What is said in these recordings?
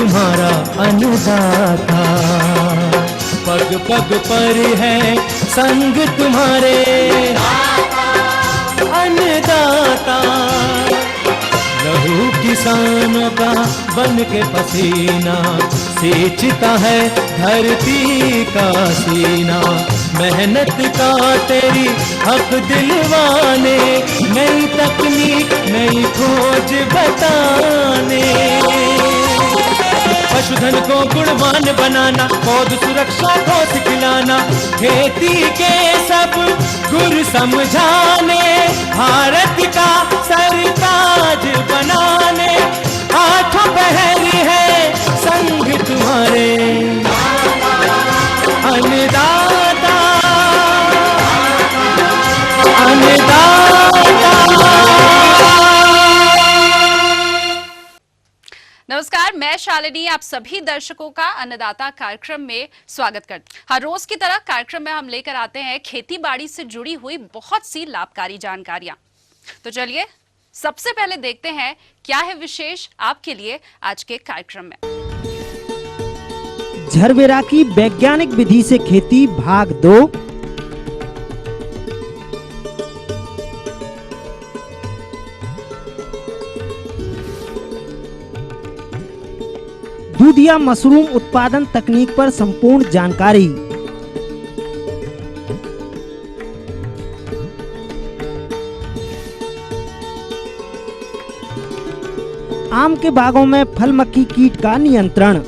तुम्हारा अन्नदाता, पग पग पर है संग तुम्हारे अन्नदाता। लहू किसानों का बन के पसीना सींचता है धरती का सीना। मेहनत का तेरी हक दिलवाने, नई तकनीक नई खोज बताने। पशुधन को गुणवान बनाना, पौध सुरक्षा को सिखलाना, खेती के सब गुर समझाने, भारत का सरताज बनाने। आठों पहर है संग तुम्हारे अन्नदाता, अन्नदाता। नमस्कार, मैं शालिनी आप सभी दर्शकों का अन्नदाता कार्यक्रम में स्वागत करती हूं। हर रोज की तरह कार्यक्रम में हम लेकर आते हैं खेती बाड़ी से जुड़ी हुई बहुत सी लाभकारी जानकारियां। तो चलिए सबसे पहले देखते हैं क्या है विशेष आपके लिए आज के कार्यक्रम में। झरबेरा की वैज्ञानिक विधि से खेती भाग 2। दूधिया मशरूम उत्पादन तकनीक पर संपूर्ण जानकारी। आम के बागों में फल मक्खी कीट का नियंत्रण।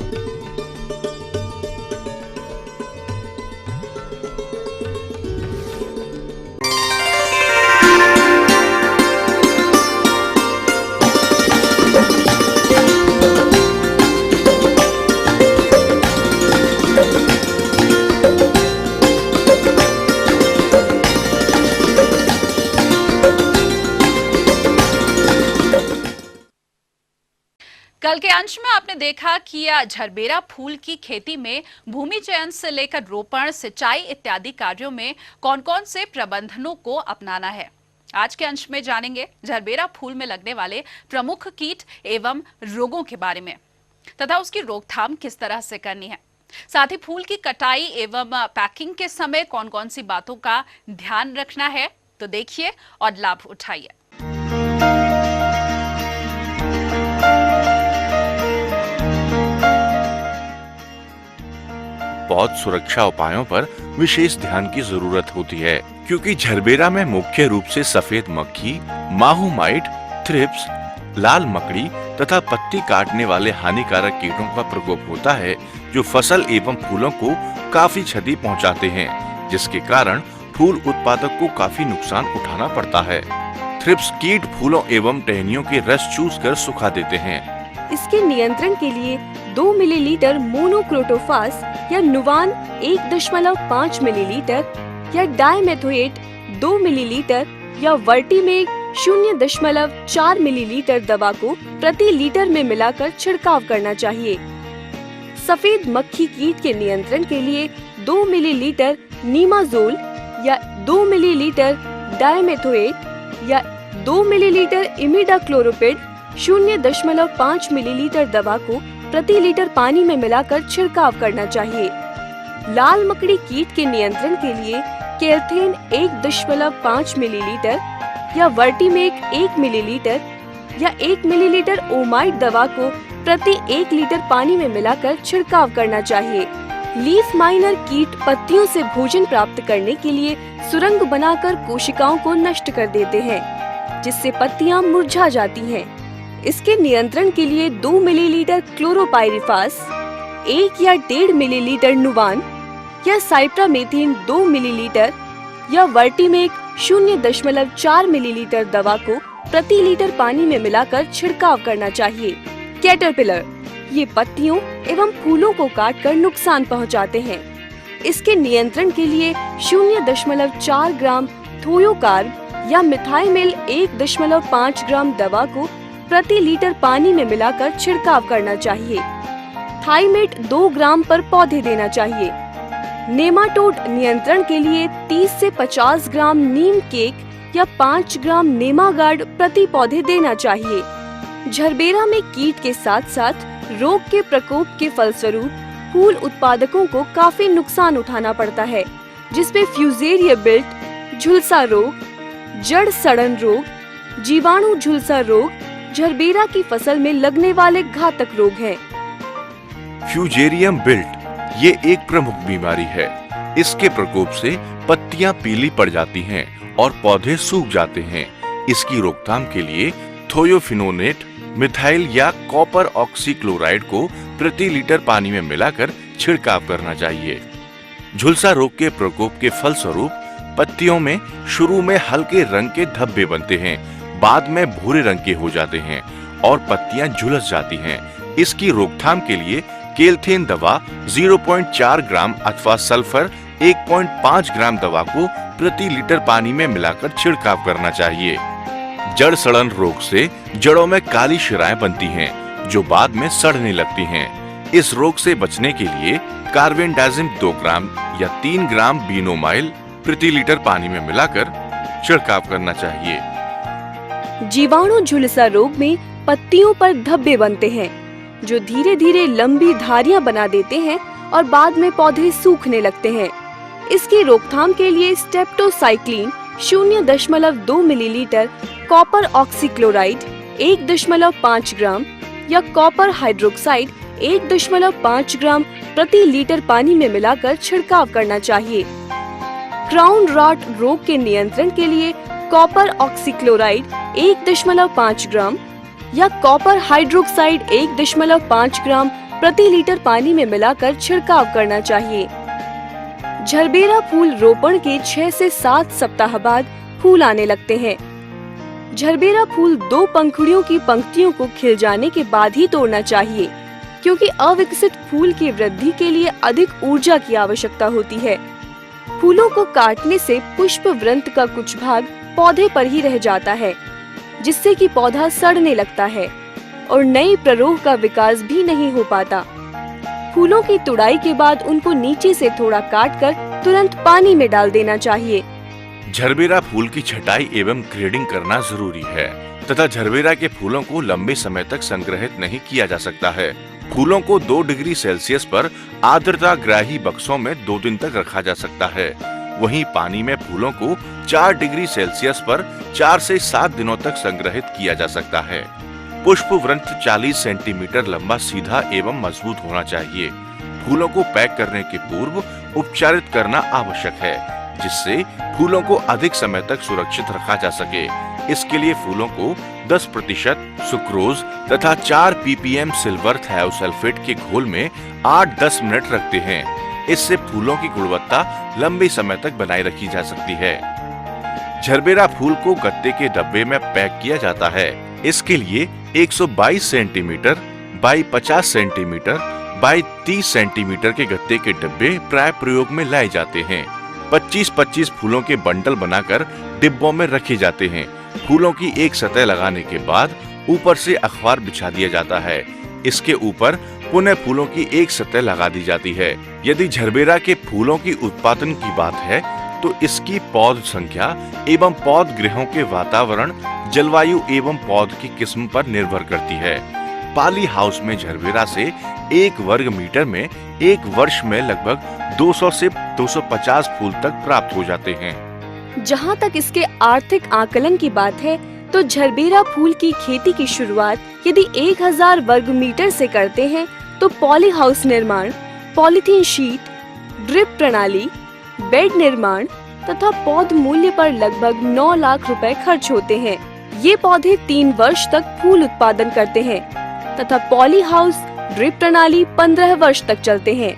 कल के अंश में आपने देखा कि झरबेरा फूल की खेती में भूमि चयन से लेकर रोपण, सिंचाई इत्यादि कार्यों में कौन कौन से प्रबंधनों को अपनाना है। आज के अंश में जानेंगे झरबेरा फूल में लगने वाले प्रमुख कीट एवं रोगों के बारे में तथा उसकी रोकथाम किस तरह से करनी है। साथ ही फूल की कटाई एवं पैकिंग के समय कौन कौन सी बातों का ध्यान रखना है। तो देखिए और लाभ उठाइए। बहुत सुरक्षा उपायों पर विशेष ध्यान की जरूरत होती है, क्योंकि झरबेरा में मुख्य रूप से सफेद मक्खी, माहू माइट, थ्रिप्स, लाल मकड़ी तथा पत्ती काटने वाले हानिकारक कीटों का प्रकोप होता है, जो फसल एवं फूलों को काफी क्षति पहुंचाते हैं, जिसके कारण फूल उत्पादक को काफी नुकसान उठाना पड़ता है। थ्रिप्स कीट फूलों एवं टहनियों के रस चूसकर सुखा देते हैं। इसके नियंत्रण के लिए 2 मिलीलीटर मोनोक्रोटोफास या नुवान 1.5 मिलीलीटर या डाइमेथोएट 2 मिलीलीटर या वर्टीमेग 0.4 मिलीलीटर दवा को प्रति लीटर में मिलाकर छिड़काव करना चाहिए। सफेद मक्खी कीट के नियंत्रण के लिए 2 मिलीलीटर नीमाजोल या 2 मिलीलीटर डाइमेथोएट या 2 मिलीलीटर इमिडाक्लोरोपिड 0.5 मिलीलीटर दवा को प्रति लीटर पानी में मिलाकर छिड़काव करना चाहिए। लाल मकड़ी कीट के नियंत्रण के लिए केर्थेन 1.5 मिलीलीटर या वर्टीमेक 1 मिलीलीटर या 1 मिलीलीटर ओमाइट दवा को प्रति 1 लीटर पानी में मिलाकर छिड़काव करना चाहिए। लीफ माइनर कीट पत्तियों से भोजन प्राप्त करने के लिए सुरंग बनाकर कोशिकाओं को नष्ट कर देते हैं, जिससे पत्तियां मुरझा जाती हैं। इसके नियंत्रण के लिए 2 मिलीलीटर क्लोरोपाइरिफास, 1 या 1.5 मिलीलीटर नुवान या साइप्रामेथ्रिन 2 मिलीलीटर या वर्टीमेक 0.4 मिलीलीटर दवा को प्रति लीटर पानी में मिलाकर छिड़काव करना चाहिए। कैटरपिलर ये पत्तियों एवं फूलों को काटकर नुकसान पहुंचाते हैं। इसके नियंत्रण के लिए 0.4 ग्राम थोयोकार्ब या मिथाइमिल 1.5 ग्राम दवा को प्रति लीटर पानी में मिलाकर छिड़काव करना चाहिए। थाइमेट 2 ग्राम पर पौधे देना चाहिए। नेमाटोड नियंत्रण के लिए 30 से 50 ग्राम नीम केक या 5 ग्राम नेमागार्ड प्रति पौधे देना चाहिए। झरबेरा में कीट के साथ साथ रोग के प्रकोप के फलस्वरूप फूल उत्पादकों को काफी नुकसान उठाना पड़ता है, जिसमें फ्यूजेरिया बिल्ट, झुलसा रोग, जड़ सड़न रोग, जीवाणु झुलसा रोग झरबेरा की फसल में लगने वाले घातक रोग हैं। फ्यूजेरियम बिल्ट ये एक प्रमुख बीमारी है। इसके प्रकोप से पत्तियां पीली पड़ जाती हैं और पौधे सूख जाते हैं। इसकी रोकथाम के लिए थोयोफिनोनेट, मिथाइल या कॉपर ऑक्सीक्लोराइड को प्रति लीटर पानी में मिलाकर छिड़काव करना चाहिए। झुलसा रोग के प्रकोप के फलस्वरूप पत्तियों में शुरू में हल्के रंग के धब्बे बनते हैं, बाद में भूरे रंग के हो जाते हैं और पत्तियां झुलस जाती हैं। इसकी रोकथाम के लिए केल्थेन दवा 0.4 ग्राम अथवा सल्फर 1.5 ग्राम दवा को प्रति लीटर पानी में मिलाकर छिड़काव करना चाहिए। जड़ सड़न रोग से जड़ों में काली शिराएं बनती हैं, जो बाद में सड़ने लगती हैं। इस रोग से बचने के लिए कार्बेंडाजिम 2 ग्राम या 3 ग्राम बीनोमाइल प्रति लीटर पानी में मिलाकर छिड़काव करना चाहिए। जीवाणु झुलसा रोग में पत्तियों पर धब्बे बनते हैं, जो धीरे धीरे लंबी धारियां बना देते हैं और बाद में पौधे सूखने लगते हैं। इसकी रोकथाम के लिए स्टेप्टोसाइक्लिन 0.2 मिलीलीटर, कॉपर ऑक्सीक्लोराइड 1.5 ग्राम या कॉपर हाइड्रोक्साइड 1.5 ग्राम प्रति लीटर पानी में मिलाकर छिड़काव करना चाहिए। क्राउन रॉट रोग के नियंत्रण के लिए कॉपर ऑक्सीक्लोराइड 1.5 ग्राम या कॉपर हाइड्रोक्साइड 1.5 ग्राम प्रति लीटर पानी में मिलाकर छिड़काव करना चाहिए। झरबेरा फूल रोपण के 6 से 7 सप्ताह बाद फूल आने लगते हैं। झरबेरा फूल 2 पंखुड़ियों की पंक्तियों को खिल जाने के बाद ही तोड़ना चाहिए, क्योंकि अविकसित फूल की वृद्धि के लिए अधिक ऊर्जा की आवश्यकता होती है। फूलों को काटने से पुष्प वृंत का कुछ भाग पौधे पर ही रह जाता है, जिससे कि पौधा सड़ने लगता है और नई प्ररोह का विकास भी नहीं हो पाता। फूलों की तुड़ाई के बाद उनको नीचे से थोड़ा काटकर तुरंत पानी में डाल देना चाहिए। झरबेरा फूल की छटाई एवं ग्रेडिंग करना जरूरी है तथा झरबेरा के फूलों को लंबे समय तक संग्रहित नहीं किया जा सकता है। फूलों को 2 डिग्री सेल्सियस पर आर्द्रता ग्राही बक्सों में 2 दिन तक रखा जा सकता है। वहीं पानी में फूलों को 4 डिग्री सेल्सियस पर 4 से 7 दिनों तक संग्रहित किया जा सकता है। पुष्प वृंत 40 सेंटीमीटर लंबा, सीधा एवं मजबूत होना चाहिए। फूलों को पैक करने के पूर्व उपचारित करना आवश्यक है, जिससे फूलों को अधिक समय तक सुरक्षित रखा जा सके। इसके लिए फूलों को 10% सुक्रोज तथा 4 ppm सिल्वर थायोसल्फेट के घोल में 8-10 मिनट रखते हैं। इससे फूलों की गुणवत्ता लंबे समय तक बनाए रखी जा सकती है। झरबेरा फूल को गत्ते के डब्बे में पैक किया जाता है। इसके लिए 122 centimetre by 50 centimetre by 30 centimetre के गत्ते के डब्बे प्राय प्रयोग में लाए जाते हैं। 25-25 फूलों के बंडल बनाकर डिब्बों में रखे जाते हैं। फूलों की एक सतह लगाने के बाद ऊपर से अखबार बिछा दिया जाता है। इसके ऊपर पुनः फूलों की एक सतह लगा दी जाती है। यदि झरबेरा के फूलों की उत्पादन की बात है तो इसकी पौध संख्या एवं पौध गृहों के वातावरण, जलवायु एवं पौध की किस्म पर निर्भर करती है। पाली हाउस में झरबेरा से 1 वर्ग मीटर में 1 वर्ष में लगभग 200 से 250 फूल तक प्राप्त हो जाते हैं। जहाँ तक इसके आर्थिक आकलन की बात है तो झरबेरा फूल की खेती की शुरुआत यदि 1000 वर्ग मीटर से करते हैं तो पॉली हाउस निर्माण, पॉलीथीन शीट, ड्रिप प्रणाली, बेड निर्माण तथा पौध मूल्य पर लगभग 9 लाख रुपए खर्च होते हैं। ये पौधे 3 वर्ष तक फूल उत्पादन करते हैं तथा पॉली हाउस, ड्रिप प्रणाली 15 वर्ष तक चलते हैं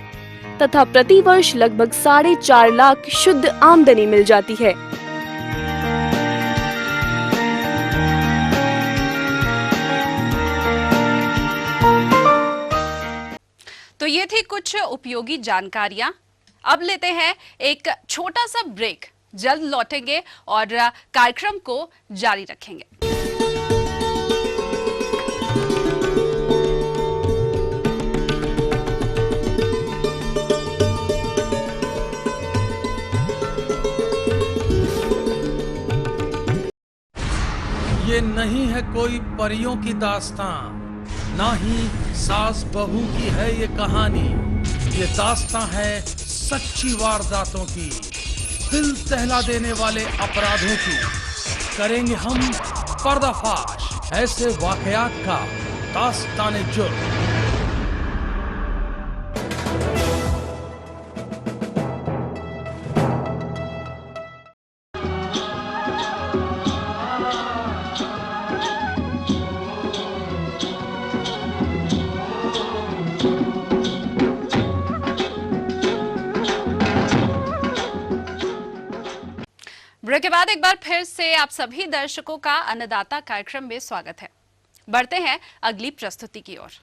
तथा प्रति वर्ष लगभग 4.5 लाख शुद्ध आमदनी मिल जाती है। तो ये थी कुछ उपयोगी जानकारियां। अब लेते हैं एक छोटा सा ब्रेक, जल्द लौटेंगे और कार्यक्रम को जारी रखेंगे। ये नहीं है कोई परियों की दास्तां, ना ही सास बहू की है ये कहानी, ये दास्तां है सच्ची वारदातों की, दिल दहला देने वाले अपराधों की। करेंगे हम पर्दाफाश ऐसे वाकयात का, दास्ताने जुर्म। ब्रेक के बाद एक बार फिर से आप सभी दर्शकों का अन्नदाता कार्यक्रम में स्वागत है। बढ़ते हैं अगली प्रस्तुति की ओर।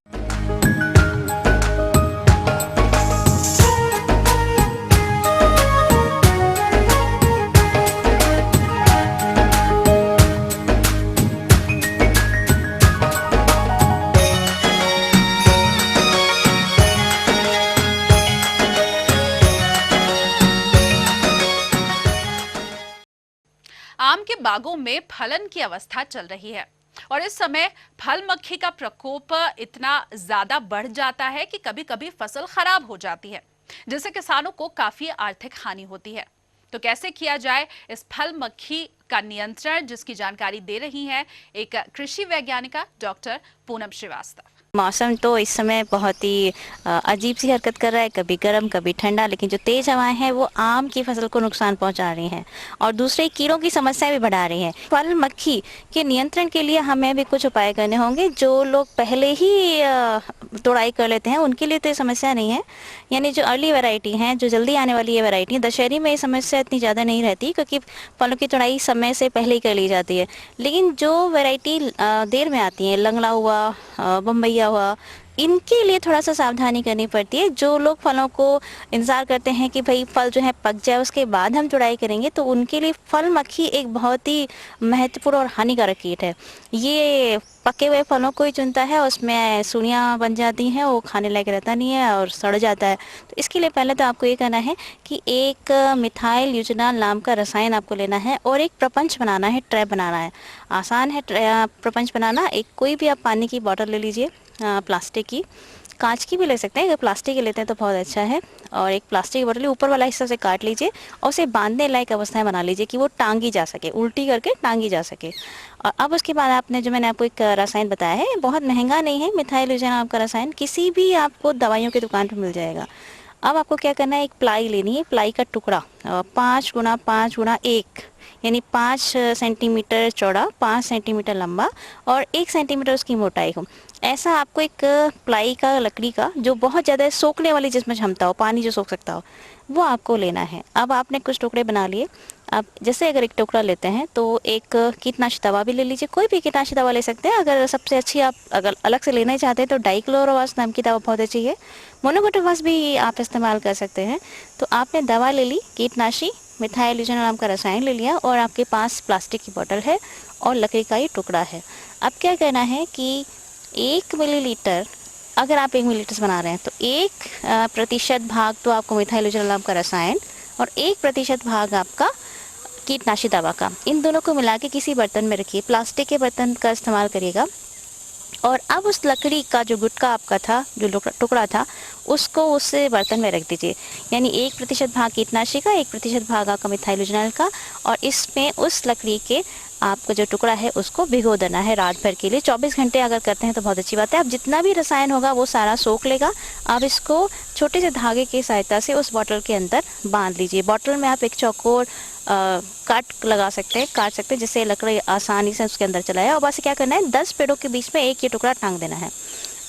आम के बागों में फलन की अवस्था चल रही है और इस समय फल मक्खी का प्रकोप इतना ज्यादा बढ़ जाता है कि कभी कभी फसल खराब हो जाती है, जिससे किसानों को काफी आर्थिक हानि होती है। तो कैसे किया जाए इस फल मक्खी का नियंत्रण, जिसकी जानकारी दे रही हैं एक कृषि वैज्ञानिका डॉक्टर पूनम श्रीवास्तव। मौसम तो इस समय बहुत ही अजीब सी हरकत कर रहा है, कभी गर्म कभी ठंडा, लेकिन जो तेज हवाएं हैं वो आम की फसल को नुकसान पहुंचा रही हैं और दूसरे कीड़ों की समस्या भी बढ़ा रही हैं। फल मक्खी के नियंत्रण के लिए हमें भी कुछ उपाय करने होंगे। जो लोग पहले ही तोड़ाई कर लेते हैं उनके लिए तो ये समस्या नहीं है, यानी जो अर्ली वैरायटी हैं, जो जल्दी आने वाली ये वैरायटी, दशहरी में ये समस्या इतनी ज़्यादा नहीं रहती क्योंकि फलों की तोड़ाई समय से पहले ही कर ली जाती है। लेकिन जो वैरायटी देर में आती है, लंगड़ा हुआ, बम्बैया हुआ, इनके लिए थोड़ा सा सावधानी करनी पड़ती है। जो लोग फलों को इंतज़ार करते हैं कि भाई फल जो है पक जाए उसके बाद हम तुड़ाई करेंगे, तो उनके लिए फल मक्खी एक बहुत ही महत्वपूर्ण और हानिकारक कीट है। ये पके हुए फलों को ही चुनता है, उसमें सुड़ियाँ बन जाती हैं, वो खाने लायक रहता नहीं है और सड़ जाता है। तो इसके लिए पहले तो आपको ये करना है कि एक मिथाइल यूजनाल नाम का रसायन आपको लेना है और एक प्रपंच बनाना है, ट्रैप बनाना है। आसान है प्रपंच बनाना। एक कोई भी आप पानी की बोतल ले लीजिए, प्लास्टिक की, कांच की भी ले सकते हैं, अगर प्लास्टिक की लेते हैं तो बहुत अच्छा है। और एक प्लास्टिक की बोतल ऊपर वाला हिस्सा से काट लीजिए और उसे बांधने लायक अवस्थाएं बना लीजिए कि वो टांगी जा सके, उल्टी करके टांगी जा सके। और अब उसके बाद आपने जो मैंने आपको एक रसायन बताया है, बहुत महंगा नहीं है, मिथाइल यूजनाल नाम का रसायन, किसी भी आपको दवाइयों की दुकान पर मिल जाएगा। अब आपको क्या करना है, एक प्लाई लेनी है, प्लाई का टुकड़ा 5 गुना 5 गुना 1 यानी 5 सेंटीमीटर चौड़ा, 5 सेंटीमीटर लंबा और 1 सेंटीमीटर उसकी मोटाई हो। ऐसा आपको एक प्लाई का, लकड़ी का, जो बहुत ज़्यादा सोखने वाली, जिसमें क्षमता हो, पानी जो सोख सकता हो, वो आपको लेना है। अब आपने कुछ टुकड़े बना लिए। अब जैसे अगर एक टुकड़ा लेते हैं तो एक कीटनाशक दवा भी ले लीजिए, कोई भी कीटनाशक दवा ले सकते हैं। अगर सबसे अच्छी आप अगर अलग से लेना चाहते हैं तो डाइक्लोरोवास नाम की दवा बहुत अच्छी है, मोनोक्रोटोफास भी आप इस्तेमाल कर सकते हैं। तो आपने दवा ले ली, कीटनाशी मिथाइल यूजनाल नाम का रसायन ले लिया और आपके पास प्लास्टिक की बोतल है और लकड़ी का ये टुकड़ा है। अब क्या करना है कि 1 मिलीलीटर, अगर आप 1 मिलीलीटर बना रहे हैं तो 1% भाग तो आपको मिथाइल यूजनाल नाम का रसायन और 1% भाग आपका कीटनाशी दवा का, इन दोनों को मिला के किसी बर्तन में रखिए। प्लास्टिक के बर्तन का इस्तेमाल करिएगा। और अब उस लकड़ी का जो गुटका आपका था, जो टुकड़ा था, उसको उस बर्तन में रख दीजिए। यानी 1% भाग कीटनाशी का, 1% भाग आपका मिथाइल यूजनाल का, और इसमें उस लकड़ी के आपका जो टुकड़ा है उसको भिगो देना है रात भर के लिए। 24 घंटे अगर करते हैं तो बहुत अच्छी बात है। अब जितना भी रसायन होगा वो सारा सोख लेगा। अब इसको छोटे से धागे की सहायता से उस बॉटल के अंदर बांध लीजिए। बॉटल में आप एक चौकोर काट लगा सकते हैं, काट सकते हैं, जिससे लकड़ी आसानी से उसके अंदर चला है। और बस क्या करना है, 10 पेड़ों के बीच में एक ये टुकड़ा टांग देना है।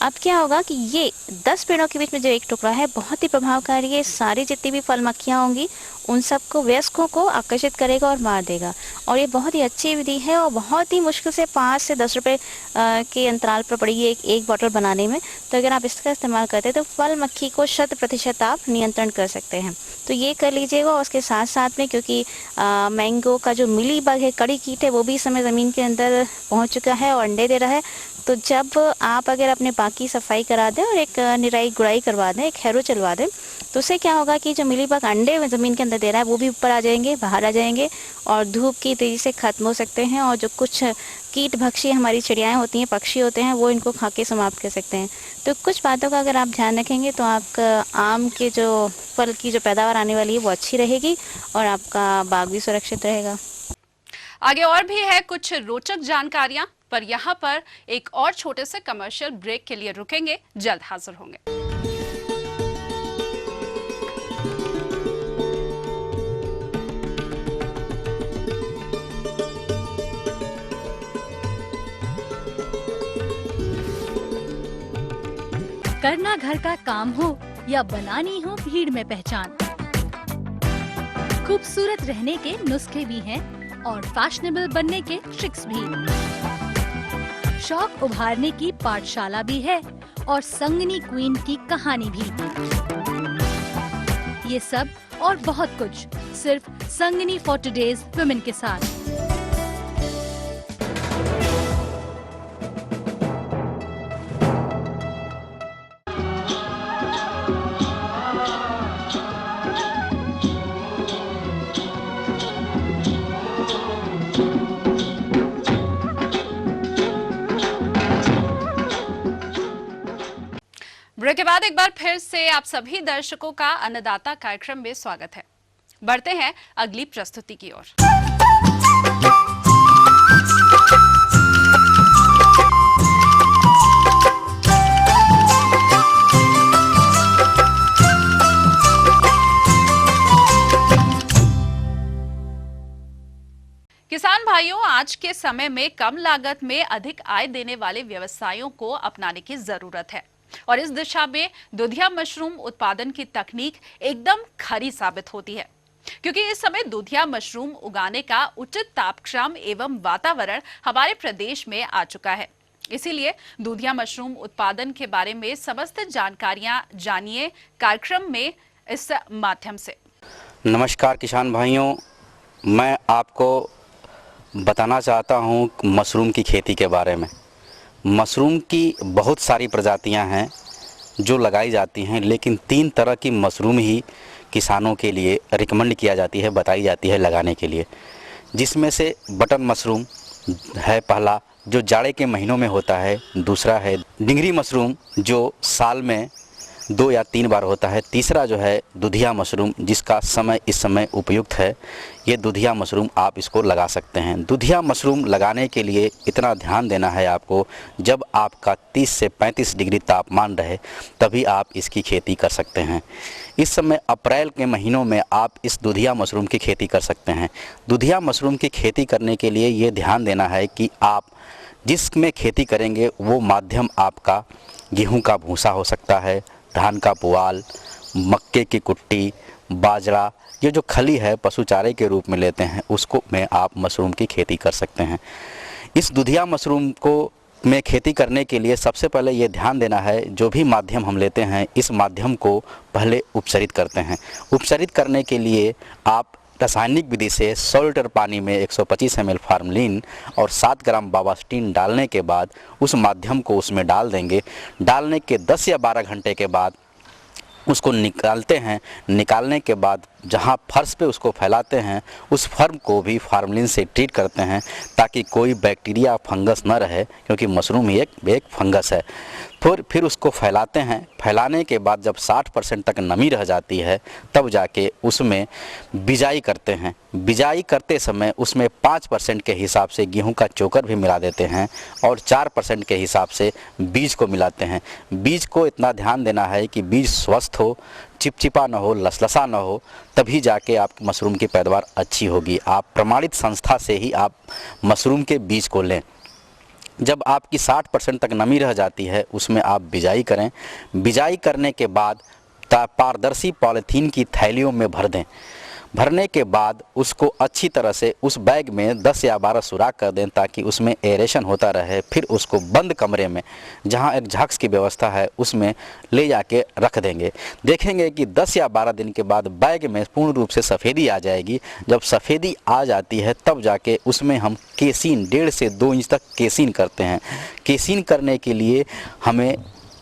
अब क्या होगा कि ये 10 पेड़ों के बीच में जो एक टुकड़ा है बहुत ही प्रभावकारी है। सारी जितनी भी फल मक्खियाँ होंगी उन सबको, वयस्कों को आकर्षित करेगा और मार देगा। और ये बहुत ही अच्छी विधि है और बहुत ही मुश्किल से 5 से 10 रुपये के अंतराल पर पड़ी है एक बॉटल बनाने में। तो अगर आप इसका इस्तेमाल करते हैं तो फल मक्खी को 100% आप नियंत्रण कर सकते हैं। तो ये कर लीजिएगा। और उसके साथ साथ में, क्योंकि मैंगो का जो मिली बग है, कड़ी कीट है, वो भी इस समय ज़मीन के अंदर पहुँच चुका है और अंडे दे रहा है, तो जब आप अगर अपने बाग की सफाई करा दें और एक निराई गुड़ाई करवा दें, एक हैरो चलवा दें, तो उससे क्या होगा कि जो मिलीबग अंडे ज़मीन के अंदर दे रहा है वो भी ऊपर आ जाएंगे, बाहर आ जाएंगे और धूप की तेज़ी से ख़त्म हो सकते हैं। और जो कुछ कीट भक्षी हमारी चिड़ियाएँ होती हैं, पक्षी होते हैं, वो इनको खा के समाप्त कर सकते हैं। तो कुछ बातों का अगर आप ध्यान रखेंगे तो आपका आम के जो फल की जो पैदावार आने वाली है वो अच्छी रहेगी और आपका बाग भी सुरक्षित रहेगा। आगे और भी है कुछ रोचक जानकारियां, पर यहाँ पर एक और छोटे से कमर्शियल ब्रेक के लिए रुकेंगे, जल्द हाजिर होंगे। करना घर का काम हो या बनानी हो भीड़ में पहचान, खूबसूरत रहने के नुस्खे भी हैं और फैशनेबल बनने के ट्रिक्स भी। शौक उभारने की पाठशाला भी है और संगनी क्वीन की कहानी भी। ये सब और बहुत कुछ सिर्फ संगनी फॉर टुडेज वुमेन के साथ। ब्रेक के बाद एक बार फिर से आप सभी दर्शकों का अन्नदाता कार्यक्रम में स्वागत है। बढ़ते हैं अगली प्रस्तुति की ओर। किसान भाइयों, आज के समय में कम लागत में अधिक आय देने वाले व्यवसायों को अपनाने की जरूरत है और इस दिशा में दुधिया मशरूम उत्पादन की तकनीक एकदम खरी साबित होती है, क्योंकि इस समय दुधिया मशरूम उगाने का उचित तापक्रम एवं वातावरण हमारे प्रदेश में आ चुका है। इसीलिए दुधिया मशरूम उत्पादन के बारे में समस्त जानकारियां जानिए कार्यक्रम में इस माध्यम से। नमस्कार किसान भाइयों, मैं आपको बताना चाहता हूं मशरूम की खेती के बारे में। मशरूम की बहुत सारी प्रजातियां हैं जो लगाई जाती हैं, लेकिन 3 तरह की मशरूम ही किसानों के लिए रिकमेंड किया जाती है, बताई जाती है लगाने के लिए, जिसमें से बटन मशरूम है पहला, जो जाड़े के महीनों में होता है। दूसरा है डिंगरी मशरूम, जो साल में 2 या 3 बार होता है। तीसरा जो है दुधिया मशरूम, जिसका समय इस समय उपयुक्त है। ये दुधिया मशरूम आप इसको लगा सकते हैं। दुधिया मशरूम लगाने के लिए इतना ध्यान देना है आपको, जब आपका 30 से 35 डिग्री तापमान रहे तभी आप इसकी खेती कर सकते हैं। इस समय अप्रैल के महीनों में आप इस दुधिया मशरूम की खेती कर सकते हैं। दुधिया मशरूम की खेती करने के लिए ये ध्यान देना है कि आप जिसमें खेती करेंगे वो माध्यम आपका गेहूँ का भूसा हो सकता है, धान का पुआल, मक्के की कुट्टी, बाजरा, ये जो खली है पशु चारे के रूप में लेते हैं, उसको में आप मशरूम की खेती कर सकते हैं। इस दुधिया मशरूम को में खेती करने के लिए सबसे पहले ये ध्यान देना है, जो भी माध्यम हम लेते हैं इस माध्यम को पहले उपचरित करते हैं। उपचरित करने के लिए आप रासायनिक विधि से 100 लीटर पानी में 125 ml फार्मलिन और 7 ग्राम बावास्टीन डालने के बाद उस माध्यम को उसमें डाल देंगे। डालने के 10 या 12 घंटे के बाद उसको निकालते हैं। निकालने के बाद जहाँ फर्श पे उसको फैलाते हैं, उस फर्म को भी फार्मलिन से ट्रीट करते हैं ताकि कोई बैक्टीरिया फंगस न रहे, क्योंकि मशरूम ही एक फंगस है। फिर उसको फैलाते हैं। फैलाने के बाद जब 60% तक नमी रह जाती है तब जाके उसमें बिजाई करते हैं। बिजाई करते समय उसमें 5% के हिसाब से गेहूं का चोकर भी मिला देते हैं और 4% के हिसाब से बीज को मिलाते हैं। बीज को इतना ध्यान देना है कि बीज स्वस्थ हो, चिपचिपा न हो, लसलसा न हो, तभी जाके आपकी मशरूम की पैदावार अच्छी होगी। आप प्रमाणित संस्था से ही आप मशरूम के बीज को लें। जब आपकी 60% तक नमी रह जाती है उसमें आप बिजाई करें। बिजाई करने के बाद पारदर्शी पॉलीथीन की थैलियों में भर दें। भरने के बाद उसको अच्छी तरह से उस बैग में 10 या 12 सुराख कर दें ताकि उसमें एरेशन होता रहे। फिर उसको बंद कमरे में, जहां एक झाक्स की व्यवस्था है, उसमें ले जाके रख देंगे। देखेंगे कि 10 या 12 दिन के बाद बैग में पूर्ण रूप से सफ़ेदी आ जाएगी। जब सफ़ेदी आ जाती है तब जाके उसमें हम केसीन 1.5 से 2 इंच तक केसीन करते हैं। केसीन करने के लिए हमें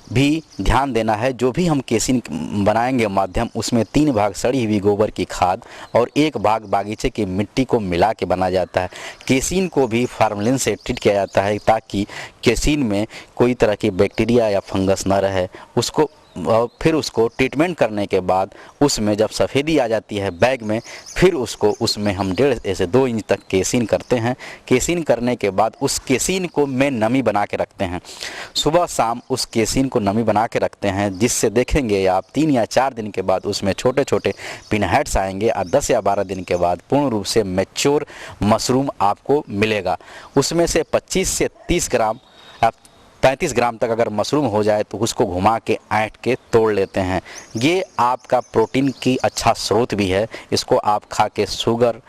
भी ध्यान देना है, जो भी हम केसीन बनाएंगे माध्यम, उसमें 3 भाग सड़ी हुई गोबर की खाद और 1 भाग बागीचे की मिट्टी को मिला के बनाया जाता है। केसीन को भी फार्मलिन से ट्रीट किया जाता है ताकि केसीन में कोई तरह की बैक्टीरिया या फंगस न रहे। उसको फिर उसको ट्रीटमेंट करने के बाद उसमें जब सफ़ेदी आ जाती है बैग में, फिर उसको उसमें हम 1.5 से 2 इंच तक केसीन करते हैं। केसीन करने के बाद उस केसीन को में नमी बना के रखते हैं। सुबह शाम उस केसीन को नमी बना के रखते हैं, जिससे देखेंगे आप 3 या 4 दिन के बाद उसमें छोटे छोटे पिनहेड्स आएंगे और 10 या 12 दिन के बाद पूर्ण रूप से मैच्योर मशरूम आपको मिलेगा। उसमें से 25 से 30 ग्राम 35 ग्राम तक अगर मशरूम हो जाए तो उसको घुमा के ऐंठ के तोड़ लेते हैं। ये आपका प्रोटीन की अच्छा स्रोत भी है। इसको आप खा के शुगर,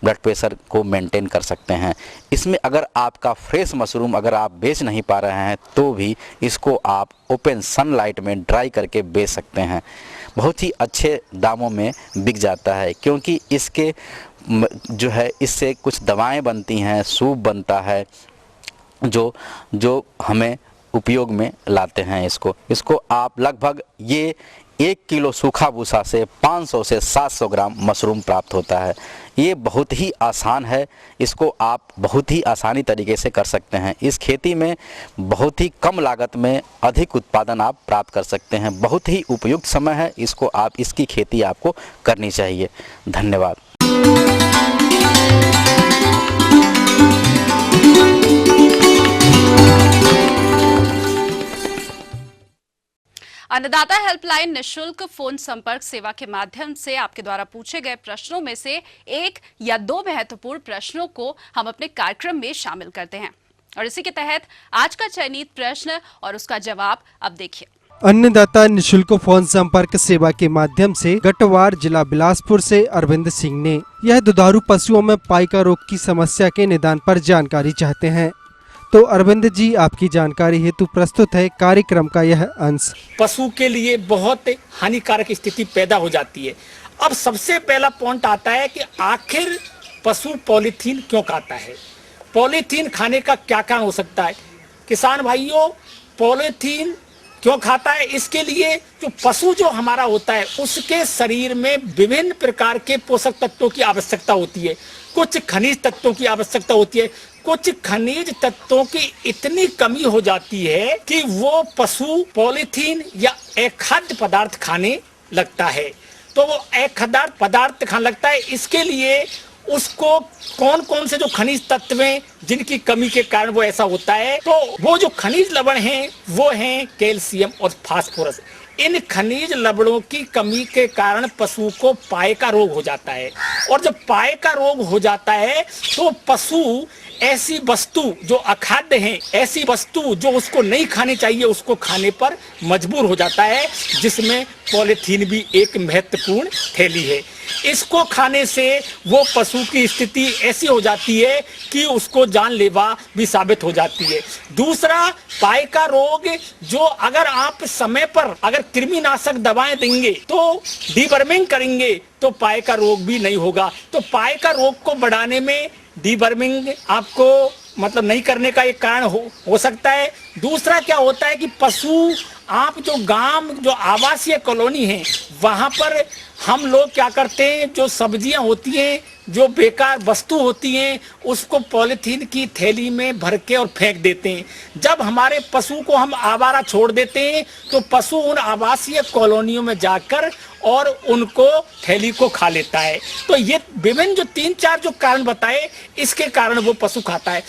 ब्लड प्रेशर को मेंटेन कर सकते हैं। इसमें अगर आपका फ्रेश मशरूम अगर आप बेच नहीं पा रहे हैं तो भी इसको आप ओपन सनलाइट में ड्राई करके बेच सकते हैं। बहुत ही अच्छे दामों में बिक जाता है, क्योंकि इसके जो है इससे कुछ दवाएं बनती हैं, सूप बनता है, जो हमें उपयोग में लाते हैं। इसको आप लगभग ये 1 किलो सूखा भूसा से 500 से 700 ग्राम मशरूम प्राप्त होता है। ये बहुत ही आसान है, इसको आप बहुत ही आसानी तरीके से कर सकते हैं। इस खेती में बहुत ही कम लागत में अधिक उत्पादन आप प्राप्त कर सकते हैं। बहुत ही उपयुक्त समय है, इसकी खेती आपको करनी चाहिए। धन्यवाद। अन्नदाता हेल्पलाइन निशुल्क फोन संपर्क सेवा के माध्यम से आपके द्वारा पूछे गए प्रश्नों में से 1 या 2 महत्वपूर्ण प्रश्नों को हम अपने कार्यक्रम में शामिल करते हैं, और इसी के तहत आज का चयनित प्रश्न और उसका जवाब अब देखिए। अन्नदाता निशुल्क फोन संपर्क सेवा के माध्यम से गटवार जिला बिलासपुर से अरविंद सिंह ने यह दुधारू पशुओं में पाइका रोग की समस्या के निदान पर जानकारी चाहते हैं। तो अरविंद जी, आपकी जानकारी हेतु प्रस्तुत है कार्यक्रम का यह अंश। पशु के लिए बहुत हानिकारक स्थिति पैदा हो जाती है। अब सबसे पहला पॉइंट आता है कि आखिर पशु पॉलीथीन क्यों खाता है, पॉलीथीन खाने का क्या कारण हो सकता है। किसान भाइयों, पॉलीथीन क्यों खाता है, इसके लिए जो पशु जो हमारा होता है उसके शरीर में विभिन्न प्रकार के पोषक तत्वों की आवश्यकता होती है। कुछ खनिज तत्वों की आवश्यकता होती है। कुछ खनिज तत्वों की इतनी कमी हो जाती है कि वो पशु पॉलीथीन या अखाद्य पदार्थ खाने लगता है। तो वो अखाद्य पदार्थ खाने लगता है, इसके लिए उसको कौन कौन से जो खनिज तत्व हैं जिनकी कमी के कारण वो ऐसा होता है, तो वो जो खनिज लवण हैं वो हैं कैल्शियम और फास्फोरस। इन खनिज लवणों की कमी के कारण पशु को पाए का रोग हो जाता है, और जब पाए का रोग हो जाता है तो पशु ऐसी वस्तु जो अखाद्य हैं, ऐसी वस्तु जो उसको नहीं खानी चाहिए, उसको खाने पर मजबूर हो जाता है, जिसमें पॉलीथीन भी एक महत्वपूर्ण थैली है। इसको खाने से वो पशु की स्थिति ऐसी हो जाती है कि उसको जानलेवा भी साबित हो जाती है। दूसरा, पाए का रोग, जो अगर आप समय पर अगर कृमिनाशक दवाएं देंगे तो डीवर्मिंग करेंगे तो पाए का रोग भी नहीं होगा। तो पाए का रोग को बढ़ाने में डीवर्मिंग आपको मतलब नहीं करने का एक कारण हो सकता है। दूसरा क्या होता है कि पशु, आप जो गांव जो आवासीय कॉलोनी है वहां पर हम लोग क्या करते हैं, जो सब्जियां होती हैं, जो बेकार वस्तु होती हैं, उसको पॉलीथीन की थैली में भर के और फेंक देते हैं। जब हमारे पशु को हम आवारा छोड़ देते हैं तो पशु उन आवासीय कॉलोनियों में जाकर और उनको थैली को खा लेता है। तो ये विभिन्न जो 3-4 जो कारण बताए, इसके कारण वो पशु खाता है।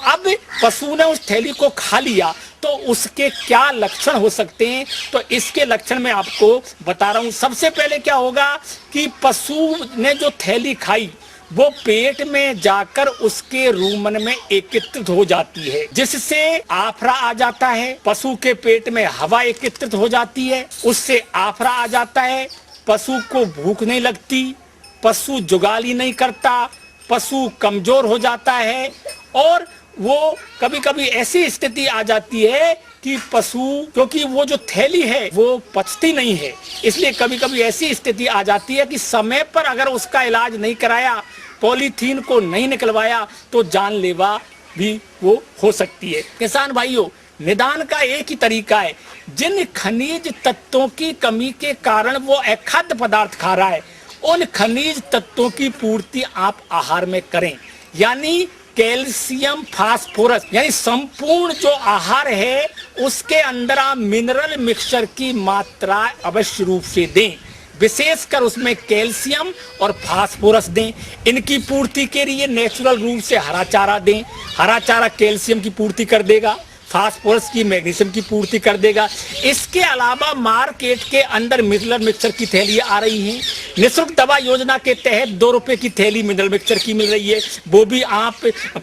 अब पशु ने उस थैली को खा लिया तो उसके क्या लक्षण हो सकते हैं, तो इसके लक्षण मैं आपको बता रहा हूं। सबसे पहले क्या होगा कि पशु ने जो थैली खाई वो पेट में जाकर उसके रूमन में एकत्रित हो जाती है, जिससे आफरा आ जाता है। पशु के पेट में हवा एकत्रित हो जाती है, उससे आफरा आ जाता है। पशु को भूख नहीं लगती, पशु जुगाली नहीं करता, पशु कमजोर हो जाता है और वो कभी कभी ऐसी स्थिति आ जाती है कि पशु, क्योंकि वो जो थैली है वो पचती नहीं है, इसलिए कभी कभी ऐसी स्थिति आ जाती है कि समय पर अगर उसका इलाज नहीं कराया, पॉलीथीन को नहीं निकलवाया तो जानलेवा भी वो हो सकती है। किसान भाइयों, निदान का एक ही तरीका है, जिन खनिज तत्वों की कमी के कारण वो अखाद्य पदार्थ खा रहा है, उन खनिज तत्वों की पूर्ति आप आहार में करें, यानी कैल्शियम, फास्फोरस, यानी संपूर्ण जो आहार है उसके अंदर आप मिनरल मिक्सचर की मात्रा अवश्य रूप से दें, विशेषकर उसमें कैल्शियम और फास्फोरस दें। इनकी पूर्ति के लिए नेचुरल रूप से हरा चारा दें। हरा चारा कैल्शियम की पूर्ति कर देगा, फास्फोरस की, मैग्नीशियम की पूर्ति कर देगा। इसके अलावा मार्केट के अंदर मिनरल मिक्सचर की थैली आ रही हैं। निःशुल्क दवा योजना के तहत 2 रुपए की थैली मिनरल मिक्सचर की मिल रही है, वो भी आप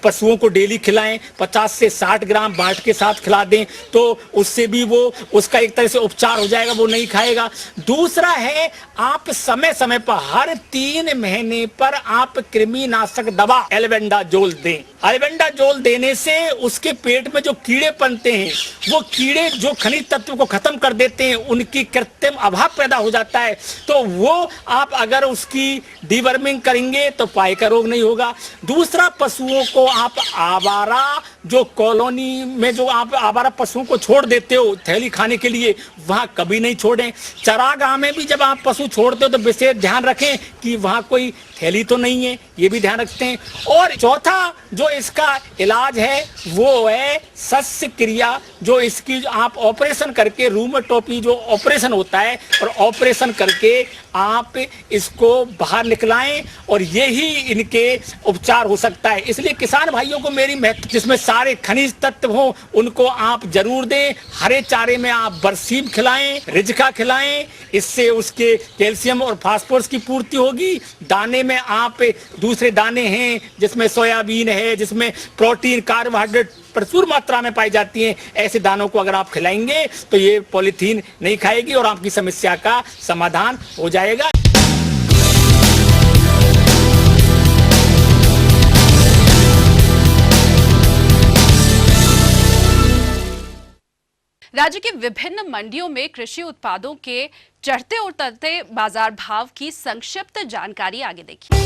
पशुओं को डेली खिलाएं, 50 से 60 ग्राम बाट के साथ खिला दें तो उससे भी वो, उसका एक तरह से उपचार हो जाएगा, वो नहीं खाएगा। दूसरा है, आप समय समय पर हर 3 महीने पर आप कृमिनाशक दवा एल्बेंडाजोल दें। एल्बेंडाजोल देने से उसके पेट में जो कीड़े बनते हैं, वो कीड़े जो खनिज तत्व को खत्म कर देते हैं, उनकी कृत्रिम अभाव पैदा हो जाता है, तो वो आप अगर उसकी डिवर्मिंग करेंगे तो पाए का रोग नहीं होगा। दूसरा, पशुओं को आप आवारा, जो कॉलोनी में जो आप आवारा पशुओं को छोड़ देते हो थैली खाने के लिए, वहां कभी नहीं छोड़ें। चरागाह में भी जब आप पशु छोड़ते हो तो विशेष ध्यान रखें कि वहां कोई थैली तो नहीं है, ये भी ध्यान रखते हैं। और चौथा जो इसका इलाज है वो है शस्य क्रिया, जो इसकी आप ऑपरेशन करके, रूमेटोपी जो ऑपरेशन होता है, और ऑपरेशन करके आप इसको बाहर निकलाएं, और यही इनके उपचार हो सकता है। इसलिए किसान भाइयों को मेरी महत्व, जिसमें सारे खनिज तत्व हों उनको आप जरूर दें। हरे चारे में आप बरसीम खिलाएं, रिजका खिलाएं, इससे उसके कैल्शियम और फास्फोरस की पूर्ति होगी। दाने में आप दूसरे दाने हैं जिसमें सोयाबीन है, जिसमें प्रोटीन, कार्बोहाइड्रेट प्रचुर मात्रा में पाई जाती हैं, ऐसे दानों को अगर आप खिलाएंगे तो ये पॉलीथीन नहीं खाएगी और आपकी समस्या का समाधान हो जाएगा। राज्य के विभिन्न मंडियों में कृषि उत्पादों के चढ़ते और उतरते बाजार भाव की संक्षिप्त जानकारी आगे देखिए।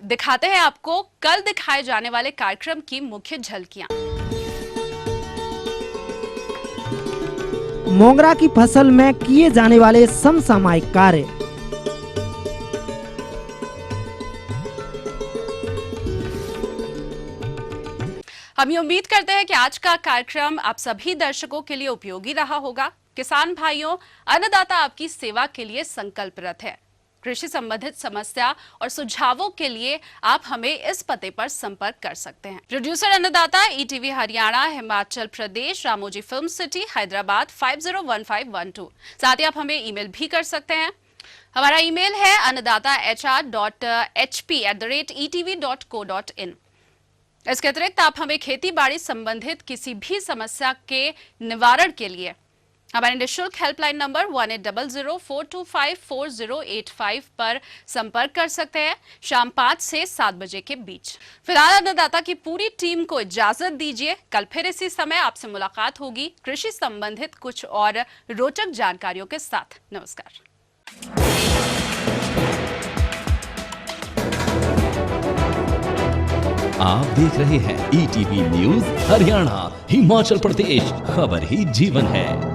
दिखाते हैं आपको कल दिखाए जाने वाले कार्यक्रम की मुख्य झलकियां। मोंगरा की फसल में किए जाने वाले समसामयिक कार्य। हम ये उम्मीद करते हैं कि आज का कार्यक्रम आप सभी दर्शकों के लिए उपयोगी रहा होगा। किसान भाइयों, अन्नदाता आपकी सेवा के लिए संकल्परत है। कृषि संबंधित समस्या और सुझावों के लिए आप हमें इस पते पर संपर्क कर सकते हैं। प्रोड्यूसर अन्नदाता, ETV Haryana, Himachal Pradesh, Ramoji film city, Hyderabad 501512। साथ ही आप हमें ईमेल भी कर सकते हैं। हमारा ईमेल है annadaata.hp@etv.co.in। इसके अतिरिक्त आप हमें खेती बाड़ी संबंधित किसी भी समस्या के निवारण के लिए हमारे निःशुल्क हेल्पलाइन नंबर 1800-425-4085 पर संपर्क कर सकते हैं शाम 5 से 7 बजे के बीच। फिलहाल अन्नदाता की पूरी टीम को इजाजत दीजिए। कल फिर इसी समय आपसे मुलाकात होगी कृषि संबंधित कुछ और रोचक जानकारियों के साथ। नमस्कार। आप देख रहे हैं ETV न्यूज हरियाणा हिमाचल प्रदेश, खबर ही जीवन है।